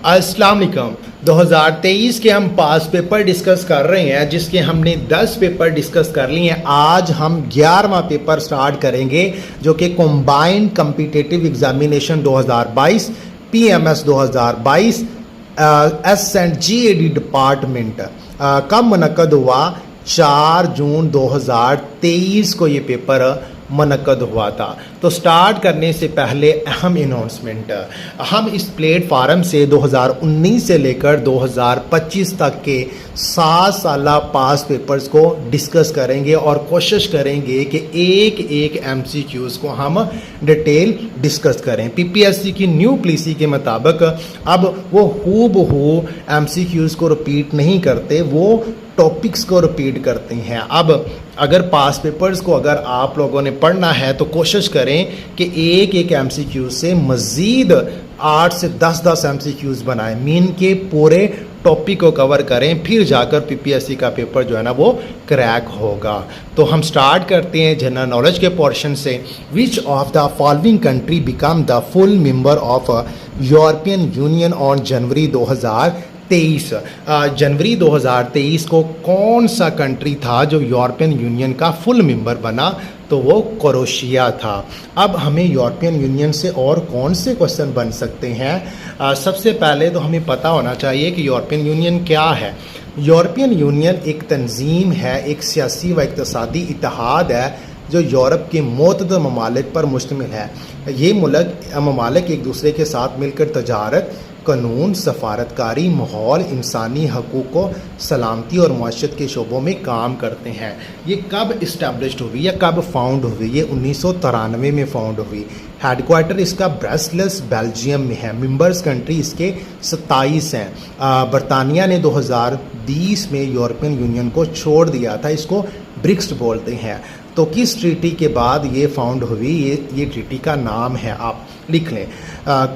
अस्सलाम वालेकुम। 2023 के हम पास पेपर डिस्कस कर रहे हैं, जिसके हमने 10 पेपर डिस्कस कर लिए हैं। आज हम 11वां पेपर स्टार्ट करेंगे, जो कि कॉम्बाइंड कॉम्पिटिटिव एग्जामिनेशन 2022 पीएमएस 2022 एस&जीएडी डिपार्टमेंट कब मुनक्कद हुआ। 4 जून 2023 को ये पेपर मुनक्कद हुआ था। तो स्टार्ट करने से पहले अहम अनाउंसमेंट, हम इस प्लेटफार्म से 2019 से लेकर 2025 तक के 7 साला पास पेपर्स को डिस्कस करेंगे और कोशिश करेंगे कि एक एक एमसीक्यूज़ को हम डिटेल डिस्कस करें। पीपीएससी की न्यू पॉलिसी के मुताबिक अब वो हूबहू एमसीक्यूज़ को रिपीट नहीं करते, वो टॉपिक्स को रिपीट करते हैं। अब अगर पास पेपर्स को अगर आप लोगों ने पढ़ना है तो कोशिश करें कि एक एक एमसीक्यू से मज़ीद 8 से 10 एमसीक्यूज़ बनाएं, मीन के पूरे टॉपिक को कवर करें, फिर जाकर पीपीएससी का पेपर जो है ना वो क्रैक होगा। तो हम स्टार्ट करते हैं जनरल नॉलेज के पोर्शन से। विच of the following country become the full member of European union on January 2023। जनवरी 2023 को कौन सा कंट्री था जो यूरोपियन यूनियन का फुल मेंबर बना, तो वो क्रोएशिया था। अब हमें यूरोपियन यूनियन से और कौन से क्वेश्चन बन सकते हैं। सबसे पहले तो हमें पता होना चाहिए कि यूरोपियन यूनियन क्या है। यूरोपियन यूनियन एक तंजीम है, एक सियासी व इक़्तिसादी इत्तेहाद है जो यूरोप के मुतअद्दिद ममालिक पर मुश्तमिल है। ये ममालिक एक दूसरे के साथ मिलकर तजारत, कानून, सफारतकारी, माहौल, इंसानी हकूक़, सलामती और मुआशरत के शोबों में काम करते हैं। ये कब इस्टेब्लिश्ड हुई या कब फाउंड हुई? ये 1993 में फाउंड हुई। हेडक्वार्टर इसका ब्रसेल्स बेल्जियम में है। मेंबर्स कंट्री इसके 27 हैं। बरतानिया ने 2020 में यूरोपियन यूनियन को छोड़ दिया था, इसको ब्रिक्स बोलते हैं। तो किस ट्रीटी के बाद ये फाउंड हुई, ये ट्रीटी का नाम है, आप लिख लें।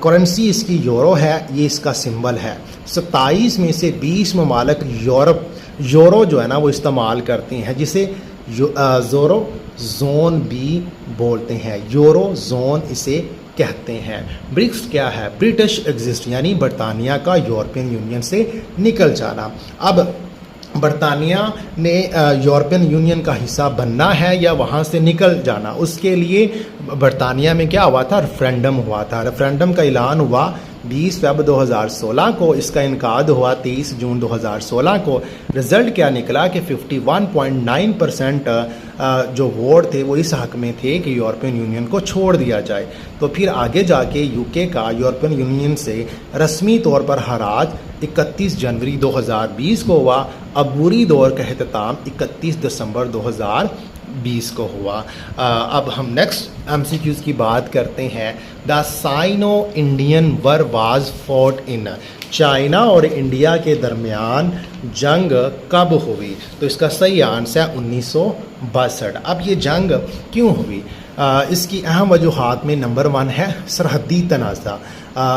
करेंसी इसकी यूरो है, ये इसका सिंबल है। 27 में से 20 ममालिक यूरो जो है ना वो इस्तेमाल करते हैं, जिसे यूरो जोन भी बोलते हैं। यूरो जोन इसे कहते हैं। ब्रिक्स क्या है? ब्रिटिश एग्जिस्ट, यानी बरतानिया का यूरोपियन यूनियन से निकल जाना। अब बरतानिया ने यूरोपियन यूनियन का हिस्सा बनना है या वहाँ से निकल जाना, उसके लिए बरतानिया में क्या हुआ था? रेफरेंडम हुआ था। रेफरेंडम का ऐलान हुआ 20 फ़रवरी 2016 को, इसका इनकाद हुआ 23 जून 2016 को। रिज़ल्ट क्या निकला कि 51.9% जो वोट थे वो इस हक में थे कि यूरोपियन यूनियन को छोड़ दिया जाए। तो फिर आगे जाके यूके का यूरोपियन यूनियन से रस्मी तौर पर हराज 31 जनवरी 2020 को हुआ। अबूरी दौर का अख्ताम 31 दिसंबर 2020 को हुआ। अब हम नेक्स्ट एमसीक्यूज़ की बात करते हैं। The Sino Indian war was fought in. China और इंडिया के दरमियान जंग कब हुई? तो इसका सही आंसर है 1962। अब ये जंग क्यों हुई? इसकी अहम वजूहात में नंबर 1 है सरहदी तनाज़ा।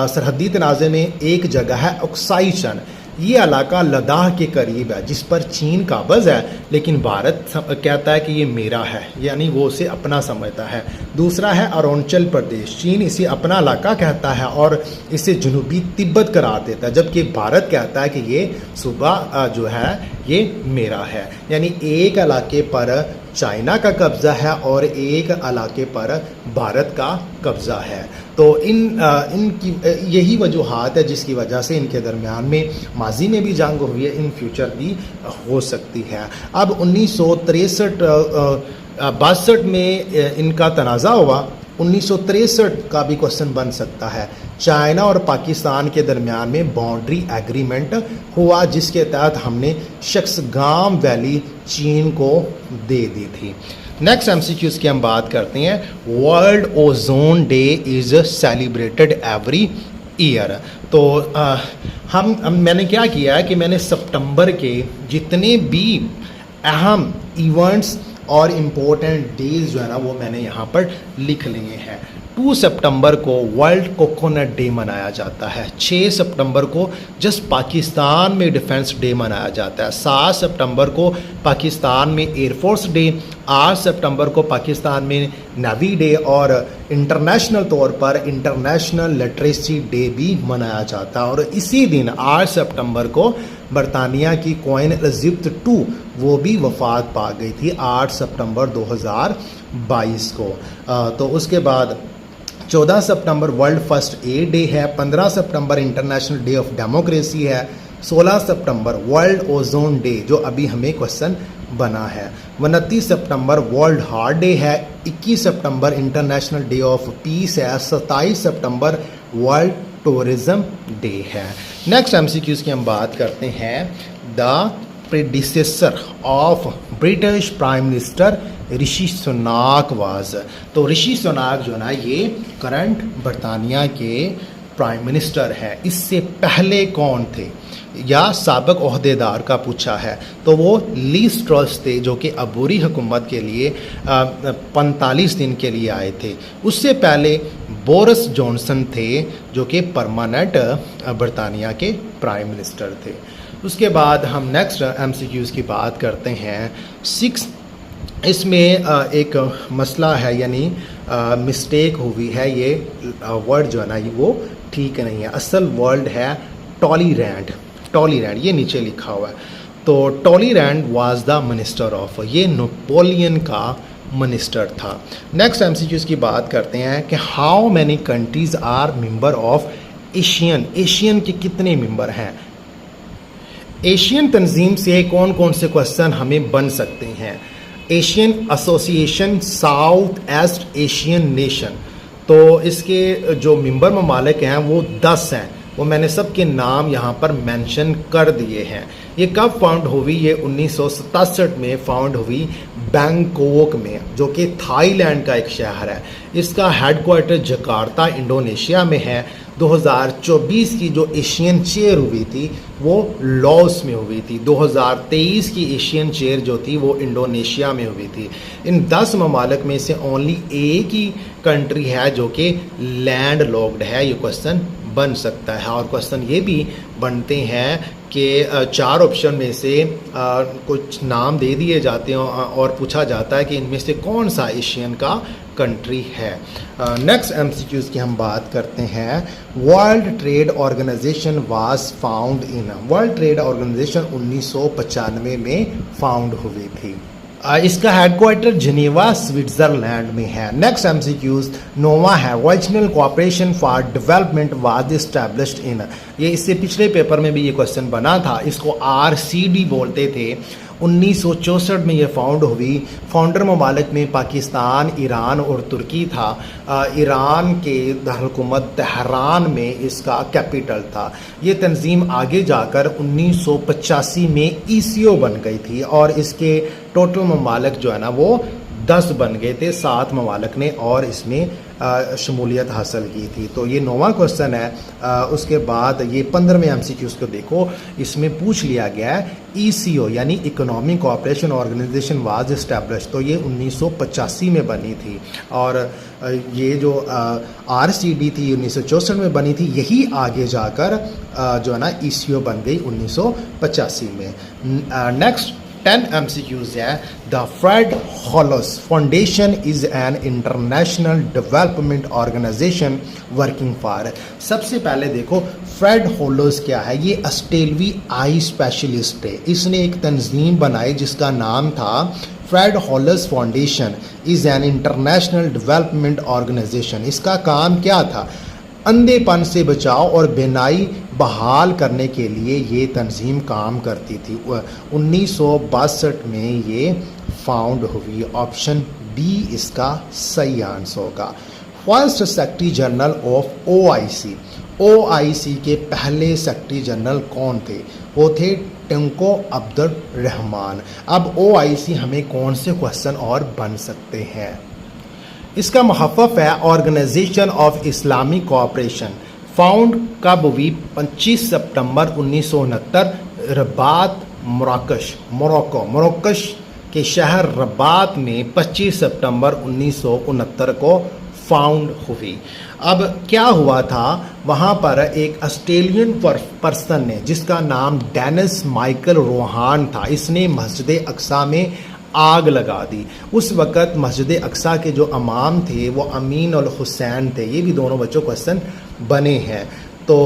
सरहदी तनाज़े में एक जगह है ओक्साई चन। ये इलाका लद्दाख के करीब है, जिस पर चीन काबिज़ है, लेकिन भारत कहता है कि ये मेरा है, यानी वो उसे अपना समझता है। दूसरा है अरुणाचल प्रदेश। चीन इसे अपना इलाका कहता है और इसे जनूबी तिब्बत करार देता है, जबकि भारत कहता है कि ये सूबा जो है ये मेरा है। यानी एक इलाके पर चाइना का कब्ज़ा है और एक इलाके पर भारत का कब्ज़ा है। तो इनकी यही वजूहात है जिसकी वजह से इनके दरमियान में माजी में भी जंग हुई है, इन फ्यूचर भी हो सकती है। अब 1963-62 में इनका तनाज़ा हुआ। 1963 का भी क्वेश्चन बन सकता है। चाइना और पाकिस्तान के दरमियान में बाउंड्री एग्रीमेंट हुआ, जिसके तहत हमने शक्सगाम वैली चीन को दे दी थी। नेक्स्ट एमसीक्यूज़ की हम बात करते हैं। World ozone day is celebrated every year. तो मैंने क्या किया है कि मैंने सितंबर के जितने भी अहम इवेंट्स और इम्पोर्टेंट डेज जो है ना वो मैंने यहाँ पर लिख लिए हैं। 2 सितंबर को वर्ल्ड कोकोनट डे मनाया जाता है। 6 सितंबर को जस्ट पाकिस्तान में डिफेंस डे मनाया जाता है। 7 सितंबर को पाकिस्तान में एयरफोर्स डे, 8 सितंबर को पाकिस्तान में नेवी डे और इंटरनेशनल तौर पर इंटरनेशनल लिटरेसी डे भी मनाया जाता है। और इसी दिन 8 सितंबर को बरतानिया की क्वीन एलिज़ाबेथ II वो भी वफ़ात पा गई थी 8 सितंबर 2022 को। तो उसके बाद 14 सितंबर वर्ल्ड फर्स्ट एड डे है, 15 सितंबर इंटरनेशनल डे ऑफ डेमोक्रेसी है, 16 सितंबर वर्ल्ड ओजोन डे जो अभी हमें क्वेश्चन बना है, 29 सितंबर वर्ल्ड हार्ट डे है, 21 सितंबर इंटरनेशनल डे ऑफ पीस है, 27 सितंबर वर्ल्ड टूरिज्म डे है। नेक्स्ट एमसीक्यूज की हम बात करते हैं। The predecessor of British prime minister Rishi Sunak was. तो ऋषि सुनाक जो है ना ये करंट बरतानिया के प्राइम मिनिस्टर है। इससे पहले कौन थे या साबिक ओहदेदार का पूछा है तो वो लीज ट्रस थे जो कि अबूरी हुकूमत के लिए 45 दिन के लिए आए थे। उससे पहले बोरिस जॉनसन थे जो कि परमानेंट बरतानिया के प्राइम मिनिस्टर थे। उसके बाद हम नेक्स्ट एमसीक्यूज़ की बात करते हैं। 6 इसमें एक मसला है यानी मिस्टेक हुई है, ये वर्ड जो है ना वो ठीक नहीं है। असल वर्ड है टॉलीरैंड, टॉलीरैंड ये नीचे लिखा हुआ है। तो Talleyrand was the minister of, ये नेपोलियन का मिनिस्टर था। नेक्स्ट एमसीक्यूज़ की बात करते हैं कि how many countries are member of ASEAN, ASEAN के कितने मेंबर हैं। एशियन तंजीम से कौन कौन से क्वेश्चन हमें बन सकते हैं। Asian association, south east Asian nation, तो इसके जो मेंबर ममालिक हैं वो 10 हैं, वो मैंने सबके नाम यहाँ पर मेंशन कर दिए हैं। ये कब फाउंड हुई, ये 1967 में फाउंड हुई बैंकॉक में जो कि थाईलैंड का एक शहर है। इसका हेडक्वार्टर जकार्ता इंडोनेशिया में है। 2024 की जो एशियन चेयर हुई थी वो लॉस में हुई थी। 2023 की एशियन चेयर जो थी वो इंडोनेशिया में हुई थी। इन 10 ममालिक में से ओनली एक ही कंट्री है जो कि लैंड लॉक्ड है। ये क्वेश्चन बन सकता है और क्वेश्चन ये भी बनते हैं कि 4 ऑप्शन में से कुछ नाम दे दिए जाते हैं और पूछा जाता है कि इनमें से कौन सा एशियन का कंट्री है। नेक्स्ट एमसीक्यूज़ की हम बात करते हैं। World Trade Organization was found in, World Trade Organization 1995 में फाउंड हुई थी। इसका हेडक्वार्टर जिनेवा स्विट्ज़रलैंड में है। नेक्स्ट एमसीक्यूज़ नोवा है, regional cooperation for development was established in, ये इससे पिछले पेपर में भी ये क्वेश्चन बना था। इसको RCD बोलते थे। 1964 में ये फाउंड हुई। फाउंडर ममालिक में पाकिस्तान, ईरान और तुर्की था। ईरान के दारकूमत तेहरान में इसका कैपिटल था। ये तंजीम आगे जाकर 1985 में ECO बन गई थी और इसके टोटल ममालिक जो है ना वो 10 बन गए थे। 7 ममालिक ने और इसमें शमूलियत हासिल की थी। तो ये 9वां क्वेश्चन है। उसके बाद ये 15वें MCQs को देखो, इसमें पूछ लिया गया है ECO यानी Economic Cooperation Organization was establish, तो ये 1985 में बनी थी। और ये जो RCD थी 1964 में बनी थी, यही आगे जाकर जो है ना ECO बन गई 1985 में। नेक्स्ट 10 MCQs है। The Fred Hollows Foundation is an international development organization working for, सबसे पहले देखो फ्रेड हॉलोस क्या है। ये ऑस्ट्रेलवी आई स्पेशलिस्ट है। इसने एक तंजीम बनाई जिसका नाम था Fred Hollows Foundation is an international development organization. इसका काम क्या था, अंधेपन से बचाव और बेनाई बहाल करने के लिए ये तंजीम काम करती थी। 1962 में ये फाउंड हुई। ऑप्शन बी इसका सही आंसर होगा। First secretary general of OIC, OIC के पहले सेक्रेटरी जनरल कौन थे, वो थे टंको अब्दुल रहमान। अब OIC हमें कौन से क्वेश्चन और बन सकते हैं। इसका मुहफ़्फ़ है Organization of Islamic Cooperation. Found कब हुई, 25 सितंबर 1969 रबात मोरक्को के शहर रबात में 25 सितंबर 1969 को फाउंड हुई। अब क्या हुआ था, वहाँ पर एक ऑस्ट्रेलियन पर्सन ने जिसका नाम डेनिस माइकल रोहान था, इसने मस्जिद अक्सा में आग लगा दी। उस वक़्त मस्जिद अक्सा के जो इमाम थे वो अमीन और हुसैन थे, ये भी दोनों बच्चों क्वेश्चन बने हैं। तो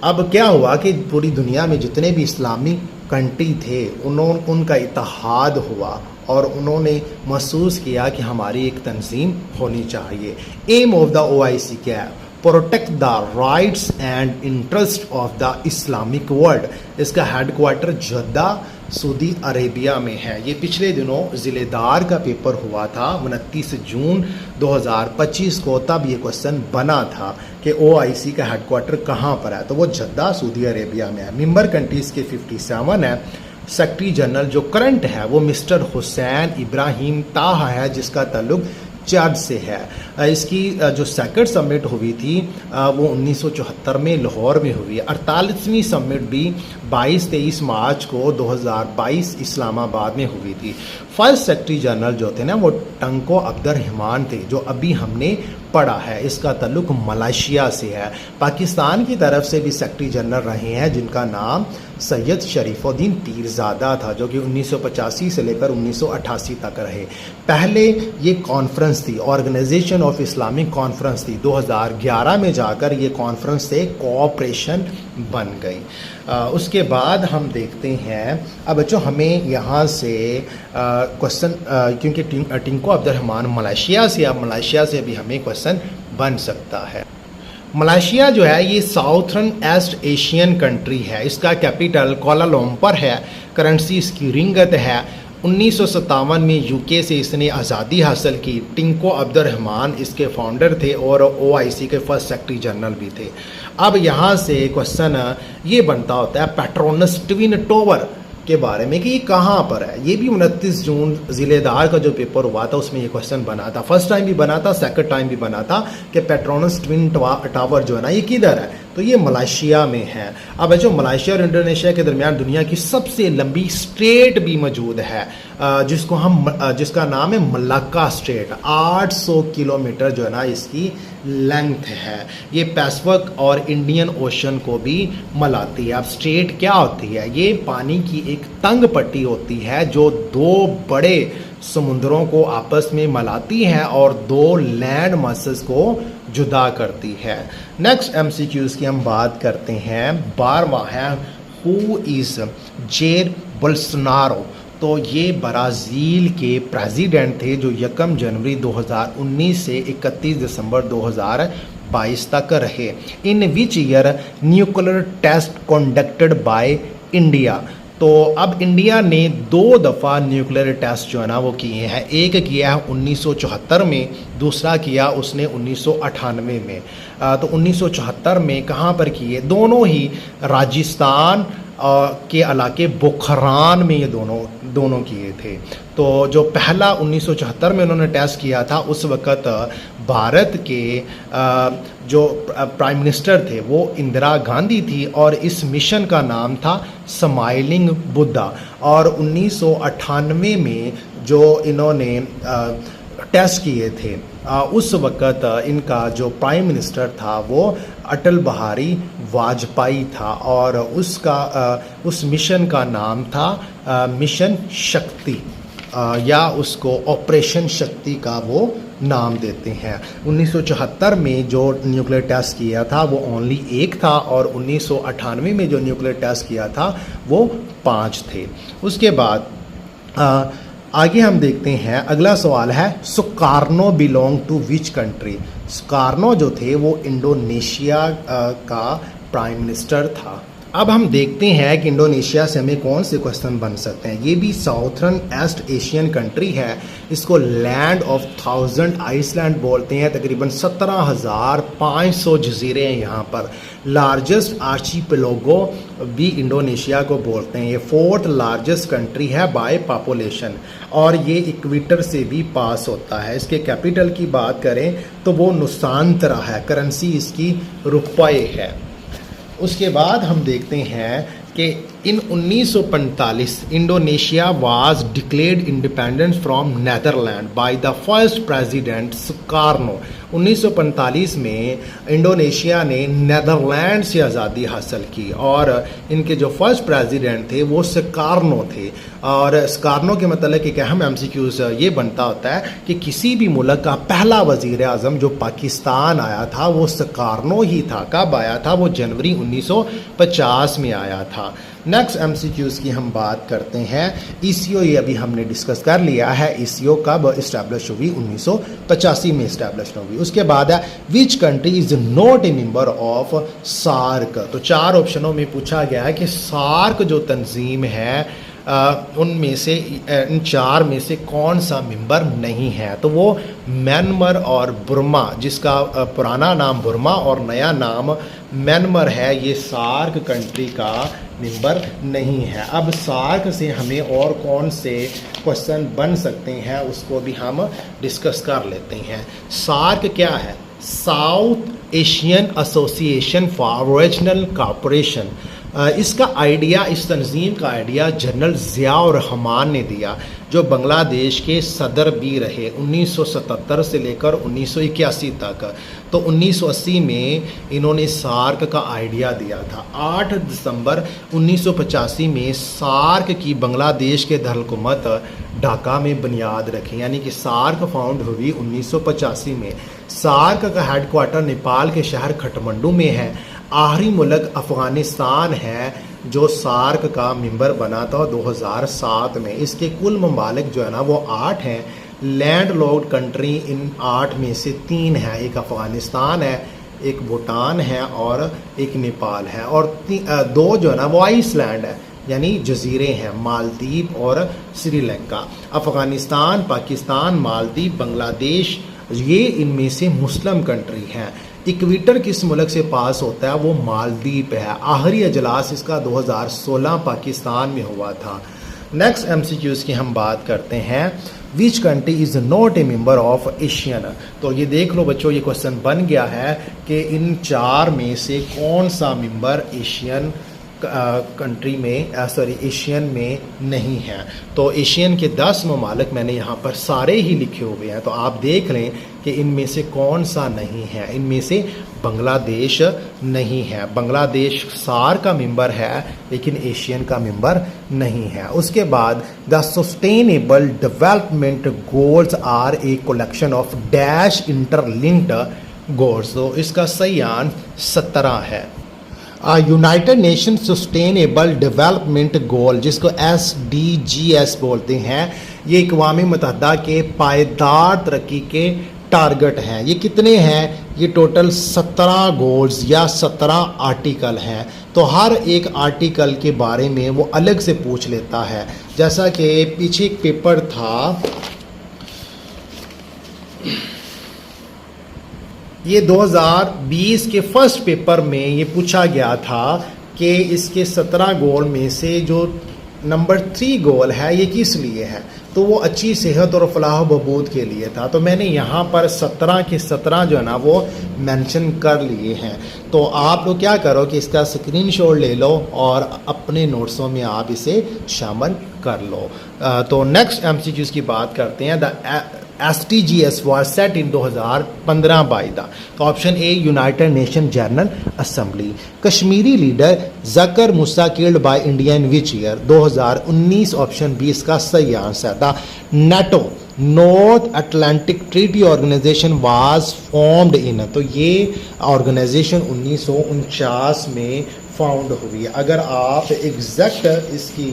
अब क्या हुआ कि पूरी दुनिया में जितने भी इस्लामी कंट्री थे उनका इत्तेहाद हुआ और उन्होंने महसूस किया कि हमारी एक तंजीम होनी चाहिए। एम ऑफ द OIC क्या है? Protect the rights and interest of the Islamic world. इसका हेडक्वार्टर जद्दा सऊदी अरेबिया में है। ये पिछले दिनों ज़िलेदार का पेपर हुआ था 29 जून 2025 को, तब ये क्वेश्चन बना था कि OIC का हेडक्वार्टर कहाँ पर है, तो वो जद्दा सऊदी अरेबिया में है। मेंबर कंट्रीज़ के 57 है। सेक्रेटरी जनरल जो करंट है वो मिस्टर हुसैन इब्राहिम ताहा है, जिसका ताल्लुक चाद से है। इसकी जो सेकंड समिट हुई थी वो 1974 में लाहौर में हुई है। 48वीं समिट भी 22-23 मार्च को 2022 इस्लामाबाद में हुई थी। फर्स्ट सेक्रेटरी जनरल जो थे ना वो टंको अब्दुर्रहमान थे, जो अभी हमने पढ़ा है। इसका ताल्लुक मलेशिया से है। पाकिस्तान की तरफ से भी सेक्रेटरी जनरल रहे हैं जिनका नाम सैयद शरीफुद्दीन पीरजादा था, जो कि 1985 से लेकर 1988 तक रहे। पहले ये कॉन्फ्रेंस थी, ऑर्गेनाइजेशन ऑफ इस्लामिक कॉन्फ्रेंस थी। 2011 में जाकर ये कॉन्फ्रेंस से कोऑपरेशन बन गई। उसके बाद हम देखते हैं, अब बच्चों हमें यहाँ से क्वेश्चन, क्योंकि टिंको अब्दुर्रहमान मलेशिया से, अब मलेशिया से भी हमें क्वेश्चन बन सकता है। मलेशिया जो है ये साउथर्न ईस्ट एशियन कंट्री है। इसका कैपिटल कोलालंपुर है। करेंसी इसकी रिंगत है। 1957 में यूके से इसने आज़ादी हासिल की। टिंको अब्दुर्रहमान इसके फाउंडर थे और OIC के फर्स्ट सेक्रेटरी जनरल भी थे। अब यहाँ से क्वेश्चन ये बनता होता है पेट्रोनस ट्विन टावर के बारे में कि ये कहाँ पर है। ये भी 29 जून ज़िलेदार का जो पेपर हुआ था उसमें ये क्वेश्चन बना था। फर्स्ट टाइम भी बना था, सेकंड टाइम भी बना था कि पेट्रोनस ट्विन टावर जो है ना ये किधर है, तो ये मलेशिया में है। अब जो मलेशिया और इंडोनेशिया के दरमियान दुनिया की सबसे लंबी स्ट्रेट भी मौजूद है, जिसका नाम है मलाक्का स्ट्रेट। 800 किलोमीटर जो है ना इसकी लेंथ है। ये पैसिफिक और इंडियन ओशन को भी मिलाती है। अब स्ट्रेट क्या होती है? ये पानी की एक तंग पट्टी होती है जो दो बड़े समुद्रों को आपस में मिलाती है और दो लैंड मासेस को जुदा करती है। नेक्स्ट MCQs की हम बात करते हैं। 12वां है हु इज़ जेर बोल्सोनारो। तो ये ब्राज़ील के प्रेसिडेंट थे जो 1 जनवरी 2019 से 31 दिसंबर 2022 तक रहे। In which year nuclear test conducted by India. तो अब इंडिया ने 2 दफ़ा न्यूक्लियर टेस्ट जो है ना वो किए हैं। एक किया है 1974 में, दूसरा किया उसने 1998 में। तो 1974 में कहाँ पर किए? दोनों ही राजस्थान के इलाके बुखरान में ये दोनों किए थे। तो जो पहला 1974 में उन्होंने टेस्ट किया था उस वक़्त भारत के जो प्राइम मिनिस्टर थे वो इंदिरा गांधी थी और इस मिशन का नाम था स्माइलिंग बुद्धा। और 1998 में जो इन्होंने टेस्ट किए थे उस वक़्त इनका जो प्राइम मिनिस्टर था वो अटल बिहारी वाजपेयी था और उस मिशन का नाम था मिशन शक्ति, या उसको ऑपरेशन शक्ति का वो नाम देते हैं। 1974 में जो न्यूक्लियर टेस्ट किया था वो ओनली 1 था और 1998 में जो न्यूक्लियर टेस्ट किया था वो 5 थे। उसके बाद आगे हम देखते हैं। अगला सवाल है Sukarno belong to which country. Sukarno जो थे वो इंडोनेशिया का प्राइम मिनिस्टर था। अब हम देखते हैं कि इंडोनेशिया से हमें कौन से क्वेश्चन बन सकते हैं। ये भी साउथर्न ईस्ट एशियन कंट्री है। इसको लैंड ऑफ 1000 आइसलैंड बोलते हैं। तकरीबन 17,500 जजीरे हैं यहाँ पर। लार्जेस्ट आर्चीपेलागो भी इंडोनेशिया को बोलते हैं। ये 4th लार्जेस्ट कंट्री है बाय पॉपुलेशन और ये इक्वेटर से भी पास होता है। इसके कैपिटल की बात करें तो वो नुसांतरा है। करेंसी इसकी रुपये है। उसके बाद हम देखते हैं कि इन 1945 Indonesia was declared independence from Netherland by the first president Sukarno. 1945 में इंडोनेशिया ने नेदरलैंड से आज़ादी हासिल की और इनके जो फर्स्ट प्रेसिडेंट थे वो सुकार्नो थे। और सुकार्नो के मतलब एक अहम MCQs ये बनता होता है कि किसी भी मुल्क का पहला वज़ीर आज़म जो पाकिस्तान आया था वो सुकार्नो ही था। कब आया था? वो जनवरी 1950 में आया था। नेक्स्ट MCQs की हम बात करते हैं। ECO ये अभी हमने डिस्कस कर लिया है। ECO कब इस्टेब्लिश हुई? 1985 में इस्टेब्लिश हुई। उसके बाद है which country is not a member of SAARC. तो 4 ऑप्शनों में पूछा गया है कि सार्क जो तंजीम है उनमें से इन 4 में से कौन सा मेंबर नहीं है? तो वो म्यांमार और बुर्मा, जिसका पुराना नाम बुर्मा और नया नाम म्यांमार है, ये सार्क कंट्री का मेंबर नहीं है। अब सार्क से हमें और कौन से क्वेश्चन बन सकते हैं उसको भी हम डिस्कस कर लेते हैं। सार्क क्या है? South Asian association for regional cooperation. इसका आइडिया, इस तंजीम का आइडिया जनरल ज़ियाउर रहमान ने दिया, जो बांग्लादेश के सदर भी रहे 1977 से लेकर 1981 तक। तो 1980 में इन्होंने सार्क का आइडिया दिया था। 8 दिसंबर 1985 में सार्क की बांग्लादेश के दारकूमत ढाका में बुनियाद रखी, यानी कि सार्क फाउंड हुई 1985 में। सार्क का हेडक्वार्टर नेपाल के शहर काठमांडू में है। आखिरी मुल्क अफ़गानिस्तान है जो सार्क का मेंबर बना था 2007 में। इसके कुल ममालिक जो है ना वो 8 हैं। लैंड लॉक्ड कंट्री इन 8 में से 3 है, एक अफ़गानिस्तान है, एक भूटान है और एक नेपाल है, और 2 जो है ना वो आइसलैंड है, यानी जजीरे हैं, मालदीव और श्रीलंका। अफ़गानिस्तान, पाकिस्तान, मालदीव, बांग्लादेश, ये इनमें से मुस्लिम कंट्री हैं। इक्वेटर किस मुल्क से पास होता है? वो मालदीव है। आखिरी अजलास इसका 2016 पाकिस्तान में हुआ था। नेक्स्ट MCQs की हम बात करते हैं। Which country is not a member of Asian. तो ये देख लो बच्चों, ये क्वेश्चन बन गया है कि इन 4 में से कौन सा मेंबर एशियन कंट्री में एशियन में नहीं है। तो एशियन के 10 ममालिक मैंने यहाँ पर सारे ही लिखे हुए हैं, तो आप देख लें कि इनमें से कौन सा नहीं है। इनमें से बांग्लादेश नहीं है। बांग्लादेश सार्क का मेंबर है लेकिन एशियन का मेंबर नहीं है। उसके बाद the sustainable development goals are a collection of dash interlinked goals. तो इसका सही आंसर 17 है। United Nation Sustainable Development Goal, जिसको SDGs बोलते हैं, ये अक़वाम मुत्तहिदा के पायदार तरक्की के टारगेट हैं। ये कितने हैं? ये टोटल 17 गोल्स या 17 आर्टिकल हैं। तो हर एक आर्टिकल के बारे में वो अलग से पूछ लेता है। जैसा कि पीछे एक पेपर था, ये 2020 के फर्स्ट पेपर में ये पूछा गया था कि इसके 17 गोल में से जो नंबर 3 गोल है ये किस लिए है? तो वो अच्छी सेहत और फलाह बहबूद के लिए था। तो मैंने यहाँ पर 17 के 17 जो है ना वो मेंशन कर लिए हैं। तो आप लोग क्या करो कि इसका स्क्रीनशॉट ले लो और अपने नोट्सों में आप इसे शामिल कर लो। तो नेक्स्ट MCQs की बात करते हैं। The SDGs was set in 2015 by the. तो option A United Nation General Assembly. Kashmiri leader Zakir Musa killed by Indian which year? 2019। Option B इसका सही आंसर है। The NATO North Atlantic Treaty Organisation was formed in. तो ये organisation 1949 में found हुई है। अगर आप एग्जैक्ट इसकी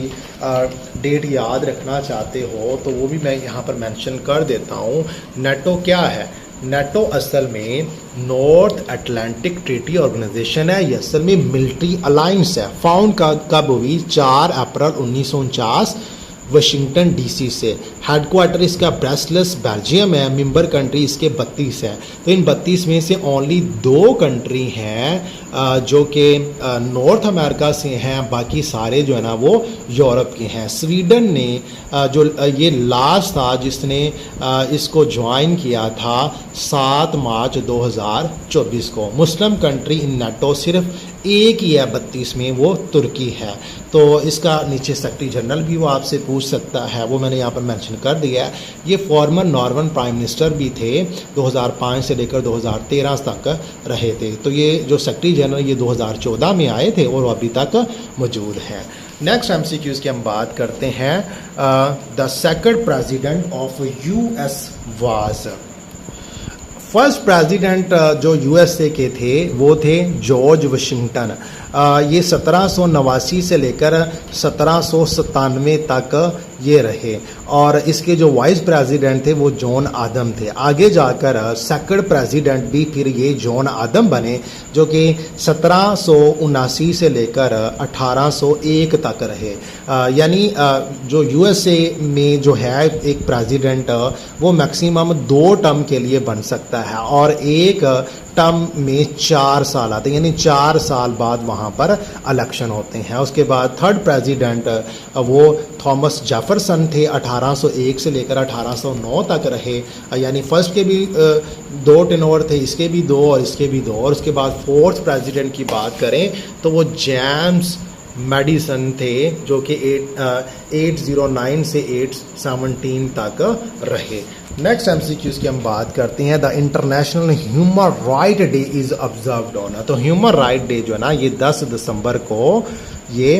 डेट याद रखना चाहते हो तो वो भी मैं यहाँ पर मेंशन कर देता हूँ। NATO क्या है? NATO असल में नॉर्थ अटलांटिक ट्रीटी ऑर्गेनाइजेशन है। ये असल में मिलिट्री अलायंस है। फाउंड कब हुई? 4 अप्रैल 1949 वाशिंगटन DC से। हेडक्वार्टर इसका ब्रसेल्स बेल्जियम है। मेंबर कंट्री इसके 32 हैं। तो इन 32 में से ओनली 2 कंट्री हैं जो कि नॉर्थ अमेरिका से हैं, बाकी सारे जो है ना वो यूरोप के हैं। स्वीडन ने जो ये लास्ट था जिसने इसको ज्वाइन किया था 7 मार्च 2024 को। मुस्लिम कंट्री इन नाटो सिर्फ एक ही है 32 में, वो तुर्की है। तो इसका नीचे सेक्रेटरी जनरल भी वो आपसे पूछ सकता है, वो मैंने यहाँ पर मेंशन कर दिया है। ये फॉर्मर नॉर्वन प्राइम मिनिस्टर भी थे, 2005 से लेकर 2013 तक रहे थे। तो ये जो सेक्रेटरी जनरल ये 2014 में आए थे और वो अभी तक मौजूद हैं। नेक्स्ट एमसीक्यूज़ की हम बात करते हैं। The second president of US was, first president जो यूएसए के थे वो थे जॉर्ज वाशिंगटन। ये 1789 से लेकर 1797 तक ये रहे और इसके जो वाइस प्रेसिडेंट थे वो जॉन आदम थे। आगे जाकर सेकंड प्रेसिडेंट भी फिर ये जॉन आदम बने, जो कि 1779 से लेकर 1801 तक रहे। यानी जो यूएसए में जो है एक प्रेसिडेंट वो मैक्सिमम 2 टर्म के लिए बन सकता है और एक टर्म में 4 साल आते हैं, यानी 4 साल बाद वहाँ पर इलेक्शन होते हैं। उसके बाद थर्ड प्रेसिडेंट वो थॉमस जेफरसन थे, 1801 से लेकर 1809 तक रहे। यानी फर्स्ट के भी 2 टेनोर थे, इसके भी 2 और इसके भी 2। और उसके बाद फोर्थ प्रेसिडेंट की बात करें तो वो जेम्स मेडिसन थे, जो कि 809 से 817 तक रहे। नेक्स्ट एमसीक्यूज़ की हम बात करते हैं। The international human right day is observed on, तो ह्यूमन राइट डे जो है ना ये 10 दिसंबर को ये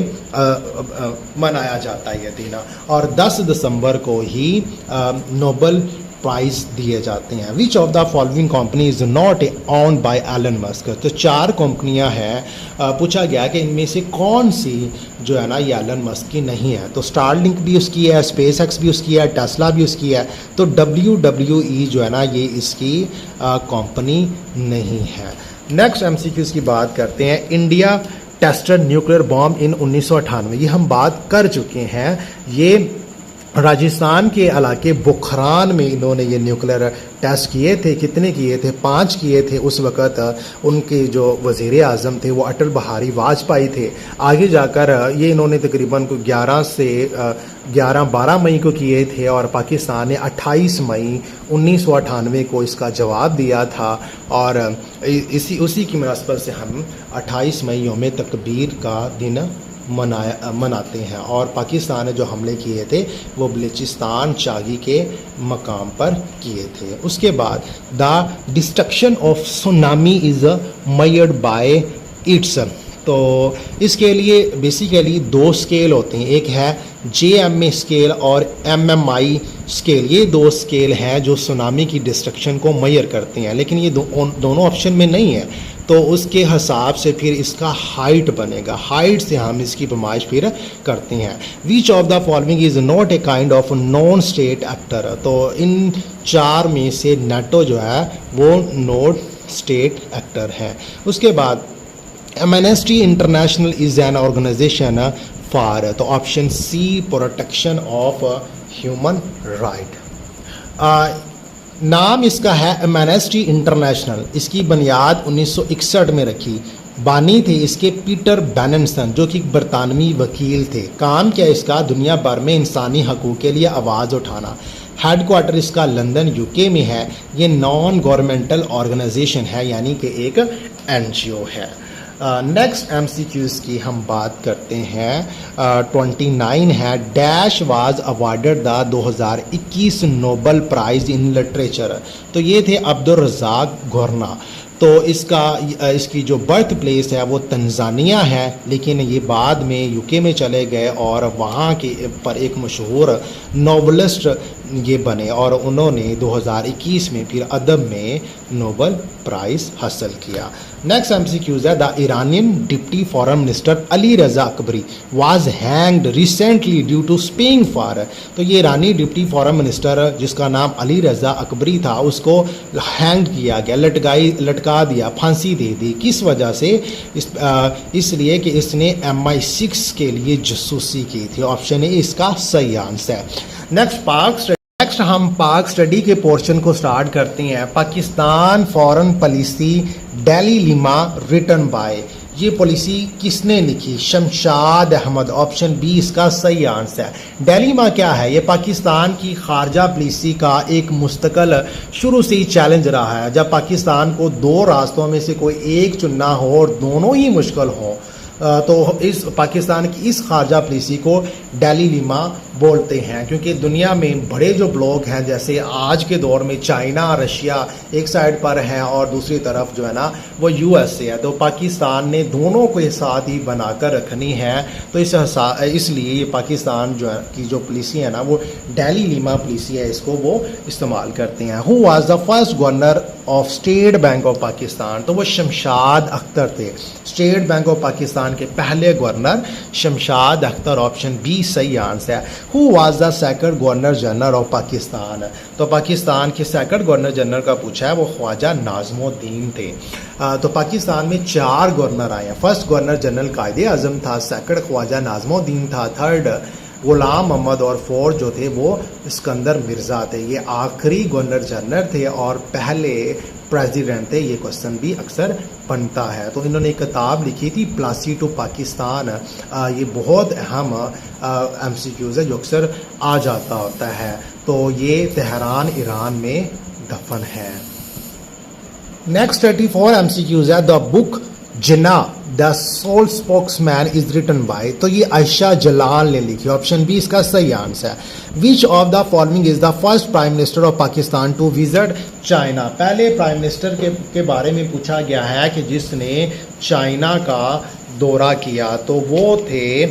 मनाया जाता है ये दिन, और 10 दिसंबर को ही नोबेल प्राइज दिए जाते हैं। Which of the following company is not owned by Elon Musk, तो 4 कंपनियां हैं। पूछा गया कि इनमें से कौन सी जो है ना ये एलन मस्क की नहीं है। तो स्टारलिंक भी उसकी है, स्पेस एक्स भी उसकी है, टेस्ला भी उसकी है। तो WWE जो है ना ये इसकी कंपनी नहीं है। नेक्स्ट एमसीक्यूज़ की बात करते हैं। इंडिया टेस्टेड न्यूक्लियर बॉम्ब इन 1998, ये हम बात कर चुके हैं। ये राजस्थान के इलाके बुखरान में इन्होंने ये न्यूक्लियर टेस्ट किए थे। कितने किए थे? 5 किए थे। उस वक़्त उनके जो वज़ीर आज़म थे वो अटल बिहारी वाजपेयी थे। आगे जाकर ये इन्होंने तकरीबन 12 मई को किए थे और पाकिस्तान ने 28 मई 1998 को इसका जवाब दिया था। और उसी की मुनासबत से हम 28 मई यौम तकबीर का दिन मनाते हैं। और पाकिस्तान ने जो हमले किए थे वो बलूचिस्तान चागी के मकाम पर किए थे। उसके बाद the destruction of tsunami is measured by it's, तो इसके लिए बेसिकली 2 स्केल होते हैं, एक है JMA स्केल और MMI स्केल। ये 2 स्केल हैं जो सुनामी की डिस्ट्रक्शन को मेजर करते हैं, लेकिन ये दोनों ऑप्शन में नहीं है। तो उसके हिसाब से फिर इसका हाइट बनेगा, हाइट से हम इसकी पैमाइश फिर करते हैं। Which of the following is not a kind of non state actor, तो इन 4 में से नाटो जो है वो नॉट स्टेट एक्टर है। उसके बाद Amnesty International is an organisation for, तो option C protection of human right. नाम इसका है एमनेस्टी इंटरनेशनल। इसकी बुनियाद 1961 में रखी। बानी थे इसके पीटर बैननसन, जो कि बरतानवी वकील थे। काम क्या इसका? दुनिया भर में इंसानी हकूक़ के लिए आवाज़ उठाना। हेडक्वार्टर इसका लंदन UK में है। ये नॉन गवर्नमेंटल ऑर्गेनाइजेशन है, यानी कि एक NGO है। नेक्स्ट MCQs की हम बात करते हैं। 29 है। Dash was awarded the 2021 Nobel prize in literature, तो ये थे अब्दुल रज़ाक गुरना। तो इसकी जो बर्थ प्लेस है वो तंजानिया है, लेकिन ये बाद में UK में चले गए और वहाँ के पर एक मशहूर नोवेलिस्ट ये बने और उन्होंने 2021 में फिर अदब में नोबेल प्राइज़ हासिल किया। नेक्स्ट MCQs है। The Iranian deputy foreign minister Ali Reza Akbari was hanged recently due to spying for, तो ये ईरानी डिप्टी फॉरेन मिनिस्टर जिसका नाम अली रज़ा अकबरी था उसको हैंग किया गया, लटका दिया, फांसी दे दी। किस वजह से? इसलिए कि इसने MI6 के लिए जासूसी की थी। ऑप्शन ए इसका सही आंसर है। नेक्स्ट हम पाक स्टडी के पोर्शन को स्टार्ट करते हैं। Pakistan foreign policy dilemma written by, ये पॉलिसी किसने लिखी? शमशाद अहमद, ऑप्शन बी इसका सही आंसर है। दिलेमा क्या है? ये पाकिस्तान की खारजा पॉलिसी का एक मुस्तकिल शुरू से ही चैलेंज रहा है। जब पाकिस्तान को दो रास्तों में से कोई एक चुनना हो और दोनों ही मुश्किल हो, तो इस पाकिस्तान की इस खारजा पॉलिसी को दिलेमा बोलते हैं, क्योंकि दुनिया में बड़े जो ब्लॉक हैं, जैसे आज के दौर में चाइना, रशिया एक साइड पर है और दूसरी तरफ जो है ना वो यूएसए है, तो पाकिस्तान ने दोनों को एक साथ ही बनाकर रखनी है। तो इसलिए ये पाकिस्तान जो है की जो पॉलिसी है ना वो दिलेमा पॉलिसी है, इसको वो इस्तेमाल करते हैं। Who was the first governor of state bank of Pakistan? तो वो शमशाद अख्तर थे। स्टेट बैंक ऑफ पाकिस्तान के पहले governor Shamshad Akhtar, option B सही आंसर है। Who was the second governor general of Pakistan? तो पाकिस्तान के सेकंड गवर्नर जनरल का पूछा है, वो ख्वाजा नाज़मुद्दीन थे। तो पाकिस्तान में 4 गवर्नर आए हैं। फर्स्ट गवर्नर जनरल कायदे आजम था, सेकंड ख्वाजा नाज़मुद्दीन था, थर्ड गुलाम मोहम्मद और फोर्थ जो थे वो सिकंदर मिर्ज़ा थे। ये आखिरी गवर्नर जनरल थे और पहले प्रेसिडेंट थे। ये क्वेश्चन भी अक्सर बनता है। तो इन्होंने एक किताब लिखी थी प्लासी टू पाकिस्तान। ये बहुत अहम MCQs है जो अक्सर आ जाता होता है। तो ये तेहरान ईरान में दफन है। नेक्स्ट 34 MCQs है। The book Jinnah the sole spokesman is written by? तो ये आयशा जलाल ने लिखी, ऑप्शन बी इसका सही आंसर है। Which of the following is the first prime minister of Pakistan to visit China? पहले प्राइम मिनिस्टर के बारे में पूछा गया है कि जिसने चाइना का दौरा किया, तो वो थे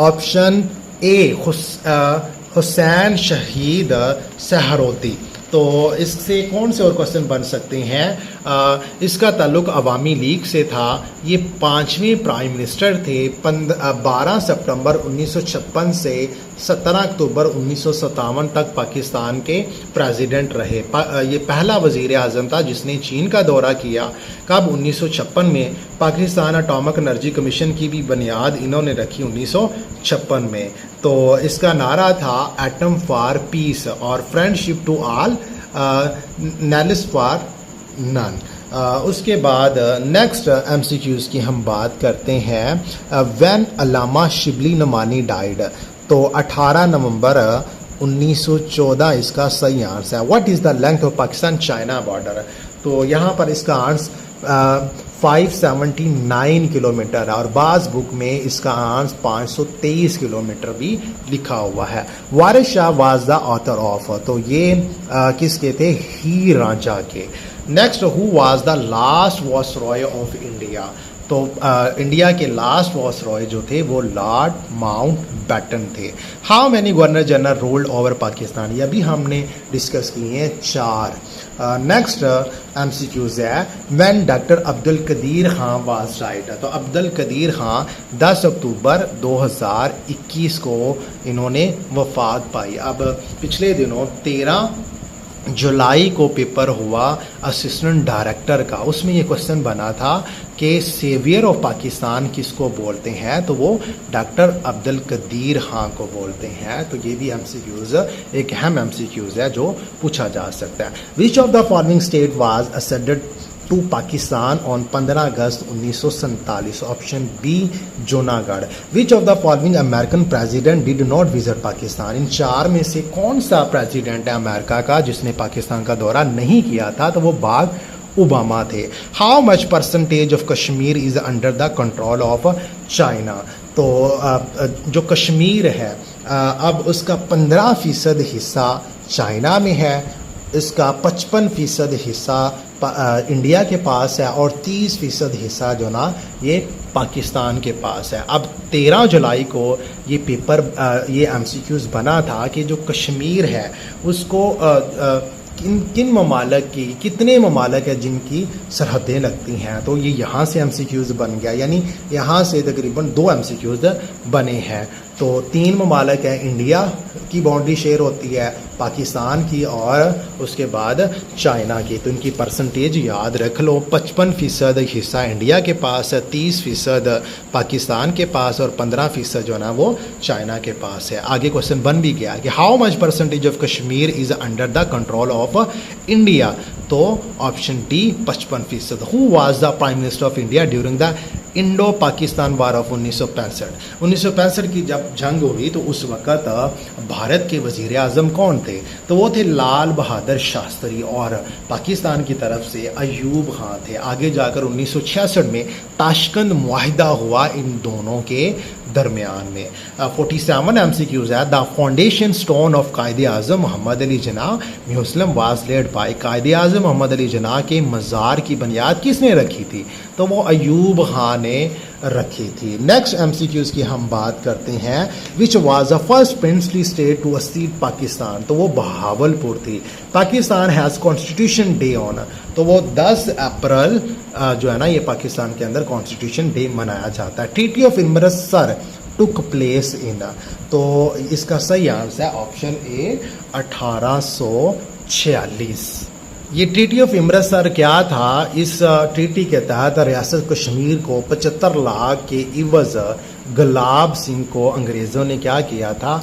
ऑप्शन ए हुसैन शहीद सहरोदी। तो इससे कौन से और क्वेश्चन बन सकते हैं? इसका ताल्लुक अवामी लीग से था। ये 5वें प्राइम मिनिस्टर थे। 12 सितंबर 1956 से 17 अक्टूबर 1957 तक पाकिस्तान के प्रेसिडेंट रहे। ये पहला वज़ीर आज़म था जिसने चीन का दौरा किया। कब? 1956 में। पाकिस्तान एटॉमिक एनर्जी कमीशन की भी बुनियाद इन्होंने रखी 1956 में। तो इसका नारा था एटम फॉर पीस और friendship to all, malice for none. उसके बाद नेक्स्ट MCQs की हम बात करते हैं। When Allama Shibli Nomani died? तो 18 नवंबर 1914 इसका सही आंसर है। What is the length of Pakistan China border? तो यहाँ पर इसका आंसर 579 किलोमीटर है और बाज़ बुक में इसका आंसर 523 किलोमीटर भी लिखा हुआ है। Waris Shah was the author of? तो ये किसके थे? हीर रांझा के। Next, who was the last viceroy of India? तो इंडिया के लास्ट वायसरॉय जो थे वो लॉर्ड माउंट बैटन थे। How many governor general ruled over Pakistan? ये भी हमने डिस्कस किए हैं, 4। नेक्स्ट MCQs है। When doctor Abdul Qadeer Khan was died? तो अब्दुल कदीर खान 10 अक्टूबर 2021 को इन्होंने वफात पाई। अब पिछले दिनों 13 जुलाई को पेपर हुआ असिस्टेंट डायरेक्टर का, उसमें ये क्वेश्चन बना था कि सेवियर ऑफ पाकिस्तान किसको बोलते हैं? तो वो डॉक्टर अब्दुल कदीर खान को बोलते हैं। तो ये भी MCQs एक अहम MCQs है जो पूछा जा सकता है। Which of the following state was acceded to Pakistan on 15 अगस्त 1947? Option B Junagadh. Which of the following American president did not visit Pakistan? इन 4 में से कौन सा प्रेसिडेंट है अमेरिका का जिसने पाकिस्तान का दौरा नहीं किया था? तो वो बाग ओबामा थे। How much percentage of Kashmir is under the control of China? तो जो कश्मीर है अब उसका 15% हिस्सा चाइना में है, इसका 55% हिस्सा इंडिया के पास है और 30% हिस्सा जो ना ये पाकिस्तान के पास है। अब 13 जुलाई को ये पेपर ये MCQs बना था कि जो कश्मीर है उसको किन ममालक की, कितने ममालक है जिनकी सरहदें लगती हैं? तो ये यहाँ से MCQs बन गया, यानी यहाँ से तकरीबन 2 MCQs बने हैं। तो 3 ममालक है, इंडिया की बाउंड्री शेयर होती है, पाकिस्तान की और उसके बाद चाइना की। तो इनकी परसेंटेज याद रख लो, 55% हिस्सा इंडिया के पास है, 30% पाकिस्तान के पास और 15% जो है ना वो चाइना के पास है। आगे क्वेश्चन बन भी गया कि how much percentage of Kashmir is under the control of India? तो option D 55%। Who was the prime minister of India during the Indo Pakistan war of 1965। 1965 की जब जंग हुई तो उस वक़्त भारत के वज़ीर आज़म कौन थे? तो वो थे लाल बहादुर शास्त्री और पाकिस्तान की तरफ से अयूब खां थे। आगे जाकर 1966 में ताशकंद मुआहिदा हुआ इन दोनों के दरमियान में। 47 MCQs है। द फाउंडेशन स्टोन ऑफ कायदे आज़म Mohammad Ali Jinnah museum was led by. कायदे आज़म मोहम्मद अली जिन्ना के मज़ार की बुनियाद किसने रखी थी? तो वो अयूब खां ने रखी थी। नेक्स्ट MCQs की हम बात करते हैं। Which was the first princely state to accede Pakistan? तो वो बहावलपुर थी। Pakistan has constitution day on. तो वो 10 अप्रैल जो है ना, ये पाकिस्तान के अंदर कॉन्स्टिट्यूशन डे मनाया जाता है। Treaty of Amritsar took place in. तो इसका सही आंसर है ऑप्शन ए 1846। ये ट्रीटी ऑफ अमृतसर क्या था? इस ट्रीटी के तहत रियासत कश्मीर को 75 लाख के इवज़ गुलाब सिंह को अंग्रेज़ों ने क्या किया था,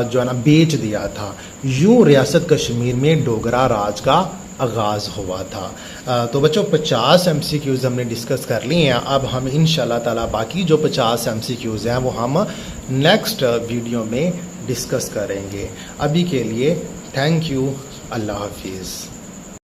जो है ना, बेच दिया था। यूँ रियासत कश्मीर में डोगरा राज का आगाज़ हुआ था। तो बच्चों 50 MCQs हमने डिस्कस कर लिए हैं। अब हम इंशाल्लाह ताला बाकी जो 50 MCQs हैं वो हम नेक्स्ट वीडियो में डिस्कस करेंगे। अभी के लिए थैंक यू, अल्लाह हाफिज़।